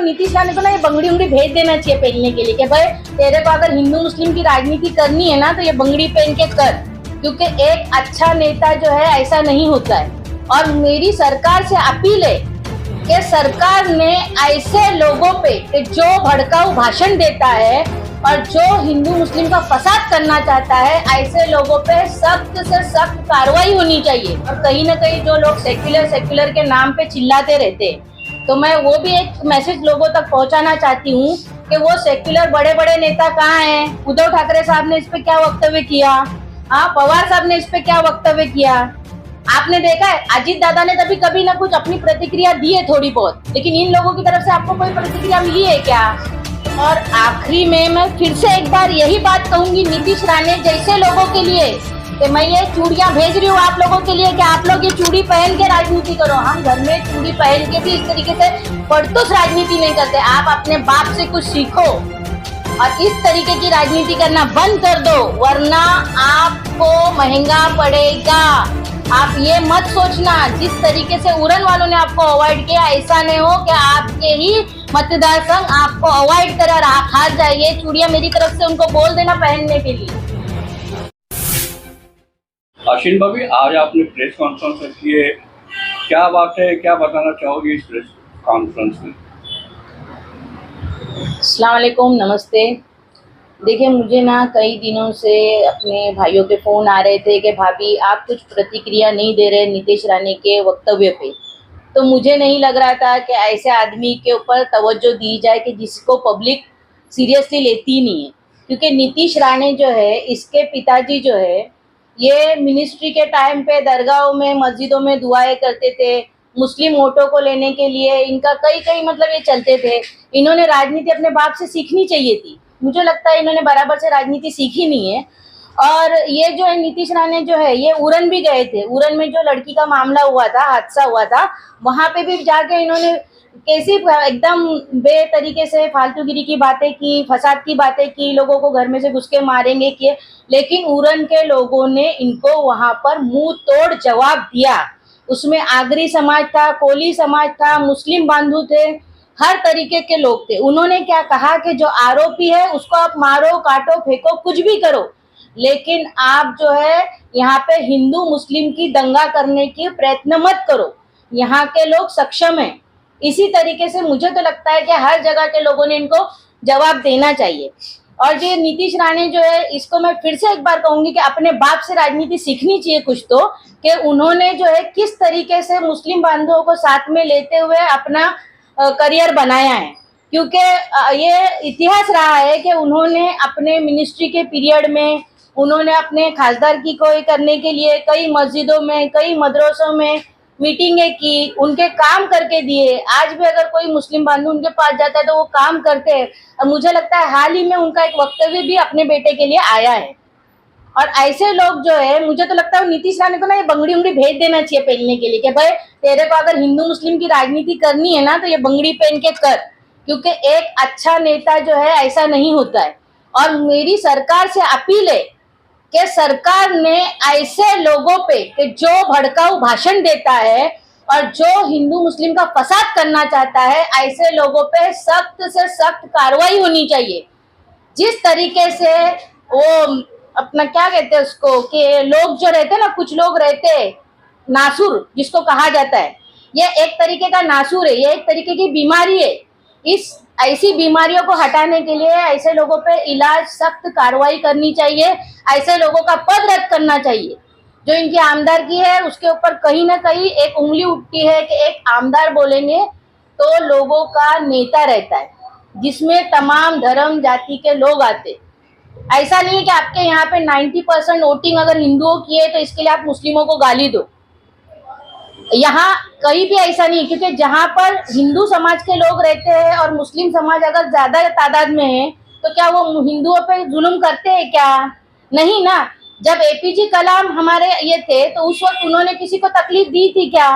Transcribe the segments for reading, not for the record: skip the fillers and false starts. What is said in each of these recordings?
नीतीश राणे को ना ये बंगड़ी उंगड़ी भेज देना चाहिए पहनने के लिए कि भाई तेरे को अगर हिंदू मुस्लिम की राजनीति करनी है ना तो ये बंगड़ी पहन के कर, क्योंकि एक अच्छा नेता जो है ऐसा नहीं होता है। और मेरी सरकार से अपील है कि सरकार ने ऐसे लोगों पे कि जो भड़काऊ भाषण देता है और जो हिंदू मुस्लिम का फसाद करना चाहता है, ऐसे लोगों पे सख्त से सख्त कार्रवाई होनी चाहिए। और कहीं ना कहीं जो लोग सेक्युलर के नाम पे चिल्लाते रहते, तो मैं वो भी एक मैसेज लोगों तक पहुंचाना चाहती हूँ कि वो सेक्युलर बड़े बड़े नेता कहाँ हैं। उद्धव ठाकरे साहब ने इस पे क्या वक्तव्य किया, हाँ पवार साहब ने इस पे क्या वक्तव्य किया, आपने देखा है। अजीत दादा ने तभी कभी ना कुछ अपनी प्रतिक्रिया दी है थोड़ी बहुत, लेकिन इन लोगों की तरफ से आपको कोई प्रतिक्रिया मिली है क्या? और आखिरी में मैं फिर से एक बार यही बात कहूंगी नीतीश राणे जैसे लोगों के लिए कि मैं ये चूड़ियां भेज रही हूँ आप लोगों के लिए कि आप लोग ये चूड़ी पहन के राजनीति करो। हम घर में चूड़ी पहन के भी इस तरीके से पड़तोस राजनीति नहीं करते। आप अपने बाप से कुछ सीखो और इस तरीके की राजनीति करना बंद कर दो, वरना आपको महंगा पड़ेगा। आप ये मत सोचना जिस तरीके से उड़न वालों ने आपको अवॉइड किया, ऐसा नहीं हो कि आपके ही मतदार संघ आपको अवॉइड कर रहा हार जाए। ये चूड़ियां मेरी तरफ से उनको बोल देना पहनने के लिए। आशीन भाभी, आज आपने प्रेस कॉन्फ्रेंस रखी है, क्या बात है, क्या बताना चाहोगे इस प्रेस कॉन्फ्रेंस में? अस्सलाम वालेकुम, नमस्ते। देखिए, मुझे ना कई दिनों से अपने भाइयों के फ़ोन आ रहे थे कि भाभी आप कुछ प्रतिक्रिया नहीं दे रहे नीतीश राणे के वक्तव्य पे। तो मुझे नहीं लग रहा था कि ऐसे आदमी के ऊपर तवज्जो दी जाए कि जिसको पब्लिक सीरियसली लेती नहीं है। क्योंकि नीतीश राणे जो है, इसके पिताजी जो है, ये मिनिस्ट्री के टाइम पे दरगाहों में मस्जिदों में दुआएं करते थे, मुस्लिम वोटों को लेने के लिए इनका कई मतलब ये चलते थे। इन्होंने राजनीति अपने बाप से सीखनी चाहिए थी। मुझे लगता है इन्होंने बराबर से राजनीति सीखी नहीं है। और ये जो है नीतीश राणे जो है, ये उड़न भी गए थे। उड़न में जो लड़की का मामला हुआ था, हादसा हुआ था, वहाँ पे भी जाके इन्होंने कैसी एकदम बेतरीके से फालतूगिरी की बातें की, फसाद की बातें की, लोगों को घर में से घुस के मारेंगे किए। लेकिन उड़न के लोगों ने इनको वहाँ पर मुंह तोड़ जवाब दिया। उसमें आगरी समाज था, कोली समाज था, मुस्लिम बांधु थे, हर तरीके के लोग थे। उन्होंने क्या कहा कि जो आरोपी है उसको आप मारो, काटो, फेंको, कुछ भी करो, लेकिन आप जो है यहाँ पे हिंदू मुस्लिम की दंगा करने की प्रयत्न मत करो। यहाँ के लोग सक्षम हैं। इसी तरीके से मुझे तो लगता है कि हर जगह के लोगों ने इनको जवाब देना चाहिए। और ये नीतीश राणे जो है, इसको मैं फिर से एक बार कहूंगी कि अपने बाप से राजनीति सीखनी चाहिए कुछ तो, कि उन्होंने जो है किस तरीके से मुस्लिम बांधवों को साथ में लेते हुए अपना करियर बनाया है। क्योंकि ये इतिहास रहा है कि उन्होंने अपने मिनिस्ट्री के पीरियड में उन्होंने अपने खासदारकी को करने के लिए कई मस्जिदों में, कई मदरसों में मीटिंगें की, उनके काम करके दिए। आज भी अगर कोई मुस्लिम बांधव उनके पास जाता है तो वो काम करते हैं। और मुझे लगता है हाल ही में उनका एक वक्तव्य भी अपने बेटे के लिए आया है। और ऐसे लोग जो है, मुझे तो लगता है नीतीश राणे को ना ये बंगड़ी उंगड़ी भेज देना चाहिए पहनने के लिए कि भाई तेरे को अगर हिंदू मुस्लिम की राजनीति करनी है ना तो ये बंगड़ी पहन के कर, क्योंकि एक अच्छा नेता जो है ऐसा नहीं होता है। और मेरी सरकार से अपील है कि सरकार ने ऐसे लोगों पे कि जो भड़काऊ भाषण देता है और जो हिंदू मुस्लिम का फसाद करना चाहता है, ऐसे लोगों पे सख्त से सख्त कार्रवाई होनी चाहिए। जिस तरीके से वो अपना क्या कहते हैं उसको, कि लोग जो रहते हैं ना, कुछ लोग रहते हैं नासुर जिसको कहा जाता है, ये एक तरीके का नासुर है, ये एक तरीके की बीमारी है। इस ऐसी बीमारियों को हटाने के लिए ऐसे लोगों पे इलाज, सख्त कार्रवाई करनी चाहिए। ऐसे लोगों का पद रद्द करना चाहिए। जो इनकी आमदारकी है उसके ऊपर कहीं ना कहीं एक उंगली उठती है कि एक आमदार बोलेंगे तो लोगों का नेता रहता है, जिसमें तमाम धर्म जाति के लोग आते। ऐसा नहीं है कि आपके यहाँ पे 90% वोटिंग अगर हिंदुओं की है तो इसके लिए आप मुस्लिमों को गाली दो। यहाँ कहीं भी ऐसा नहीं, क्योंकि जहाँ पर हिंदू समाज के लोग रहते हैं और मुस्लिम समाज अगर ज्यादा तादाद में है तो क्या वो हिंदुओं पे जुल्म करते हैं क्या? नहीं ना। जब एपीजे कलाम हमारे ये थे तो उस वक्त उन्होंने किसी को तकलीफ दी थी क्या?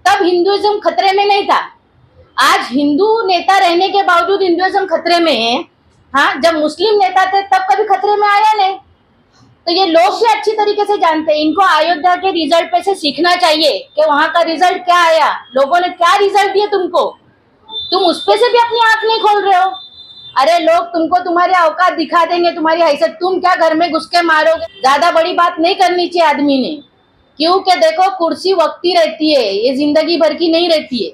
तब हिंदुइज्म खतरे में नहीं था। आज हिंदू नेता रहने के बावजूद हिंदुइज्म खतरे में है। हाँ, जब मुस्लिम नेता थे तब कभी खतरे में आया नहीं। तो ये लोग भी अच्छी तरीके से जानते हैं। इनको अयोध्या के रिजल्ट पे से सीखना चाहिए कि वहां का रिजल्ट क्या आया, लोगों ने क्या रिजल्ट दिए तुमको। तुम उस पे से भी अपनी आंख नहीं खोल रहे हो। अरे लोग तुमको तुम्हारी औकात दिखा देंगे, तुम्हारी हैसियत, तुम क्या घर में घुस के मारोगे। ज्यादा बड़ी बात नहीं करनी चाहिए आदमी ने, क्योंकि देखो कुर्सी वक्ती रहती है, ये जिंदगी भर की नहीं रहती है।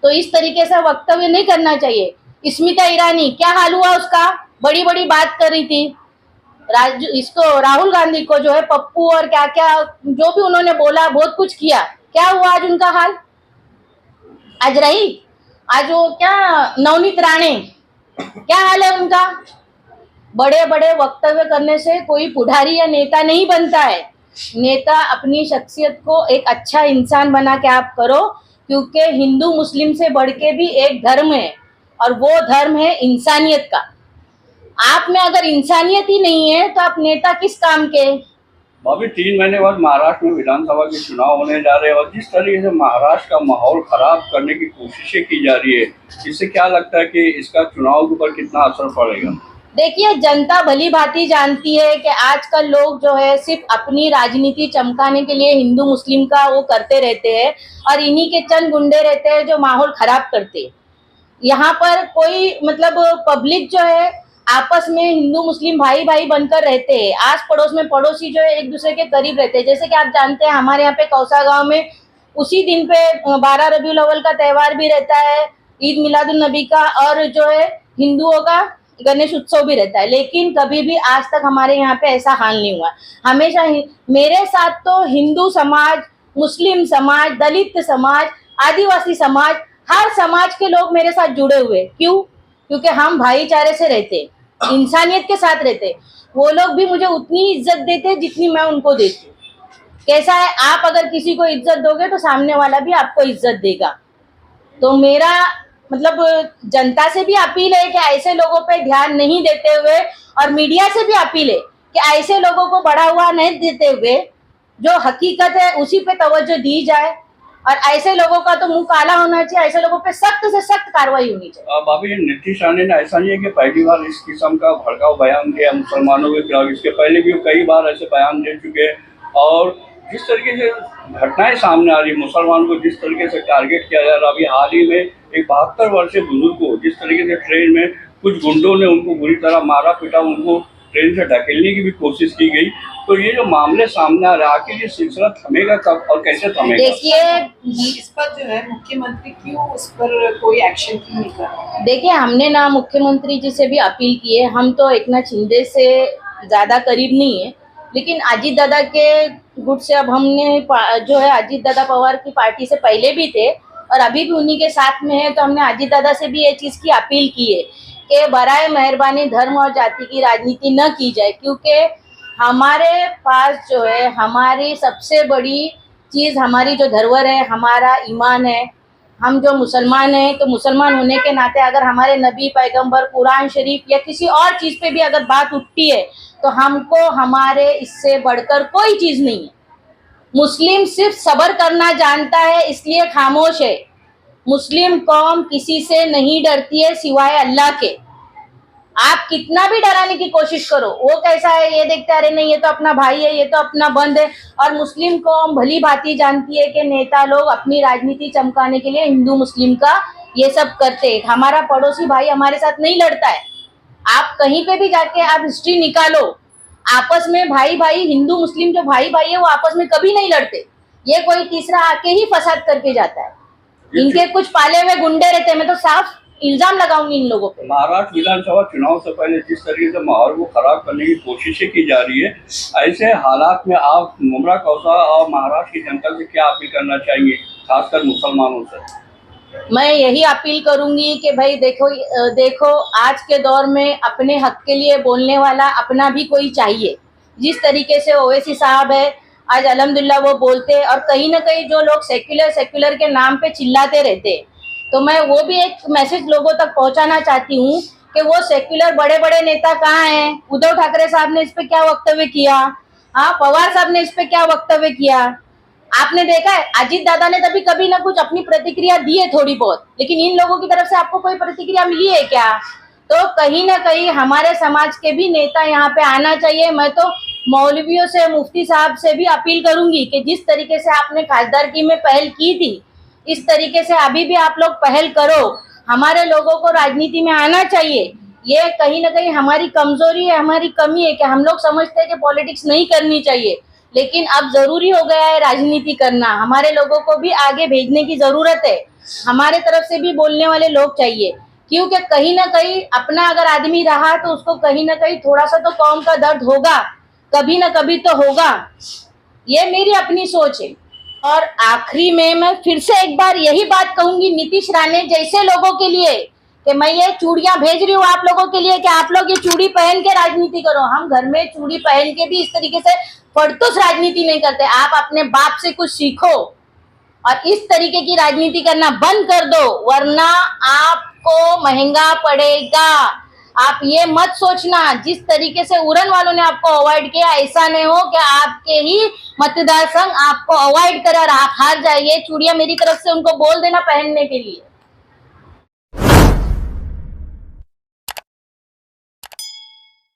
तो इस तरीके से वक्तव्य नहीं करना चाहिए। स्मिता ईरानी क्या हाल हुआ उसका, बड़ी बड़ी बात कर रही थी इसको राहुल गांधी को, जो है पप्पू और क्या क्या जो भी उन्होंने बोला, बहुत कुछ किया, क्या हुआ आज उनका हाल। आज रही, आज वो क्या नवनीत राणे, क्या हाल है उनका। बड़े बड़े वक्तव्य करने से कोई पुढ़ारी या नेता नहीं बनता है। नेता अपनी शख्सियत को एक अच्छा इंसान बना के आप करो, क्योंकि हिंदू मुस्लिम से बढ़ के भी एक धर्म है, और वो धर्म है इंसानियत का। आप में अगर इंसानियत ही नहीं है तो आप नेता किस काम के। अभी 3 महीने बाद महाराष्ट्र में विधानसभा के चुनाव होने जा रहे हैं, और जिस तरीके से महाराष्ट्र का माहौल खराब करने की कोशिशें की जा रही है, इससे क्या लगता है कि इसका चुनाव के ऊपर कितना असर पड़ेगा। देखिए, जनता भली भांति जानती है कि आजकल लोग जो है सिर्फ अपनी राजनीति चमकाने के लिए हिंदू मुस्लिम का वो करते रहते हैं, और इन्हीं के चंद गुंडे रहते हैं जो माहौल खराब करते हैं। यहाँ पर कोई मतलब पब्लिक जो है आपस में हिंदू मुस्लिम भाई भाई बनकर रहते हैं। आस पड़ोस में पड़ोसी जो है एक दूसरे के करीब रहते हैं। जैसे कि आप जानते हैं हमारे यहाँ पे कौसा गांव में उसी दिन पे 12 रबीउल अव्वल का त्यौहार भी रहता है, ईद मिलादुन नबी का, और जो है हिंदुओं का गणेश उत्सव भी रहता है। लेकिन कभी भी आज तक हमारे यहाँ पे ऐसा हाल नहीं हुआ। हमेशा मेरे साथ तो हिंदू समाज, मुस्लिम समाज, दलित समाज, आदिवासी समाज, हर समाज के लोग मेरे साथ जुड़े हुए। क्यों? क्योंकि हम भाईचारे से रहते, इंसानियत के साथ रहते। वो लोग भी मुझे उतनी इज्जत देते जितनी मैं उनको देती हूँ। कैसा है, आप अगर किसी को इज्जत दोगे तो सामने वाला भी आपको इज्जत देगा। तो मेरा मतलब जनता से भी अपील है कि ऐसे लोगों पे ध्यान नहीं देते हुए, और मीडिया से भी अपील है कि ऐसे लोगों को बढ़ा हुआ नहीं देते हुए जो हकीकत है उसी पे तवज्जो दी जाए, और ऐसे लोगों का तो मुंह काला होना चाहिए। ऐसे लोगों पे सख्त से सख्त कार्रवाई होनी चाहिए। भाभी, नीतीश राणे ने ऐसा नहीं है कि पहली बार इस किस्म का भड़काऊ बयान दिया मुसलमानों के खिलाफ, इसके पहले भी कई बार ऐसे बयान दे चुके हैं। और जिस तरीके से घटनाएं सामने आ रही, मुसलमान को जिस तरीके से टारगेट किया जा रहा, अभी हाल ही में एक 72 वर्षीय बुजुर्ग को जिस तरीके से ट्रेन में कुछ गुंडों ने उनको बुरी तरह मारा पीटा, उनको ट्रेन से ढकेलने की भी कोशिश की गई। तो ये जो मामले सामने आ रहा है, आखिर ये सिलसिला थमेगा कब और कैसे थमेगा। देखिए, इस पर जो है मुख्यमंत्री क्यों उस पर कोई एक्शन क्यों नहीं कर रहा। देखिए, हमने ना मुख्यमंत्री जी से भी अपील की है। हम तो एकनाथ शिंदे से ज्यादा करीब नहीं है, लेकिन अजीत दादा के गुट से अब हमने जो है अजीत दादा पवार की पार्टी से पहले भी थे और अभी भी उन्हीं के साथ में है। तो हमने अजीत दादा से भी ये चीज की अपील की है कि बराए मेहरबानी धर्म और जाति की राजनीति न की जाए, क्योंकि हमारे पास जो है हमारी सबसे बड़ी चीज, हमारी जो धरोहर है, हमारा ईमान है। हम जो मुसलमान हैं, तो मुसलमान होने के नाते अगर हमारे नबी, पैगंबर, कुरान शरीफ या किसी और चीज पे भी अगर बात उठती है तो हमको हमारे इससे बढ़कर कोई चीज नहीं है। मुस्लिम सिर्फ सब्र करना जानता है, इसलिए खामोश है। मुस्लिम कौम किसी से नहीं डरती है सिवाय अल्लाह के। आप कितना भी डराने की कोशिश करो, वो कैसा है ये देखते, अरे नहीं ये तो अपना भाई है, ये तो अपना बंद है। और मुस्लिम कौम भली भांति जानती है कि नेता लोग अपनी राजनीति चमकाने के लिए हिंदू मुस्लिम का ये सब करते हैं। हमारा पड़ोसी भाई हमारे साथ नहीं लड़ता है। आप कहीं पे भी जाके आप हिस्ट्री निकालो, आपस में भाई भाई, हिंदू मुस्लिम जो भाई भाई है वो आपस में कभी नहीं लड़ते। ये कोई तीसरा आके ही फसाद करके जाता है। इनके कुछ पाले हुए गुंडे रहते हैं। मैं तो साफ इल्जाम लगाऊंगी इन लोगों पे। महाराष्ट्र विधानसभा चुनाव से पहले जिस तरीके से माहौल को खराब करने की कोशिशें की जा रही है, ऐसे हालात में आप मुमरा कौसा और महाराष्ट्र की जनता से क्या अपील करना चाहेंगे, खासकर मुसलमानों से। मैं यही अपील करूंगी कि भाई देखो आज के दौर में अपने हक के लिए बोलने वाला अपना भी कोई चाहिए। जिस तरीके से ओवैसी साहब है, आज अल्हम्दुलिल्लाह वो बोलते, और कहीं ना कहीं जो लोग सेक्युलर के नाम पे चिल्लाते रहते, तो मैं वो भी एक मैसेज लोगों तक पहुंचाना चाहती हूँ कि वो सेक्युलर बड़े बड़े नेता कहाँ हैं। उद्धव ठाकरे साहब ने इस पे क्या वक्तव्य किया, हाँ पवार साहब ने इस पे क्या वक्तव्य किया, आपने देखा है। अजीत दादा ने तभी कभी ना कुछ अपनी प्रतिक्रिया दी है थोड़ी बहुत, लेकिन इन लोगों की तरफ से आपको कोई प्रतिक्रिया मिली है क्या। तो कहीं ना कहीं हमारे समाज के भी नेता यहाँ पे आना चाहिए। मैं तो मौलवियों से, मुफ्ती साहब से भी अपील करूंगी कि जिस तरीके से आपने खासदारगी में पहल की थी, इस तरीके से अभी भी आप लोग पहल करो। हमारे लोगों को राजनीति में आना चाहिए। ये कहीं ना कहीं हमारी कमजोरी है, हमारी कमी है कि हम लोग समझते हैं कि पॉलिटिक्स नहीं करनी चाहिए, लेकिन अब जरूरी हो गया है राजनीति करना। हमारे लोगों को भी आगे भेजने की जरूरत है, हमारे तरफ से भी बोलने वाले लोग चाहिए, क्योंकि कहीं ना कहीं अपना अगर आदमी रहा तो उसको कहीं ना कहीं थोड़ा सा तो कौम का दर्द होगा, कभी ना कभी तो होगा। ये मेरी अपनी सोच है। और आखिरी में मैं फिर से एक बार यही बात कहूंगी नीतीश राणे जैसे लोगों के लिए कि मैं ये चूड़ियां भेज रही हूँ आप लोगों के लिए कि आप लोग ये चूड़ी पहन के राजनीति करो। हम घर में चूड़ी पहन के भी इस तरीके से फड़तूस राजनीति नहीं करते। आप अपने बाप से कुछ सीखो और इस तरीके की राजनीति करना बंद कर दो, वरना आपको महंगा पड़ेगा। आप ये मत सोचना जिस तरीके से उड़न वालों ने आपको अवॉइड किया, ऐसा नहीं हो कि आपके ही मतदार संघ आपको अवॉइड करे और आप हार जाइए। चूड़ियां मेरी तरफ से उनको बोल देना पहनने के लिए।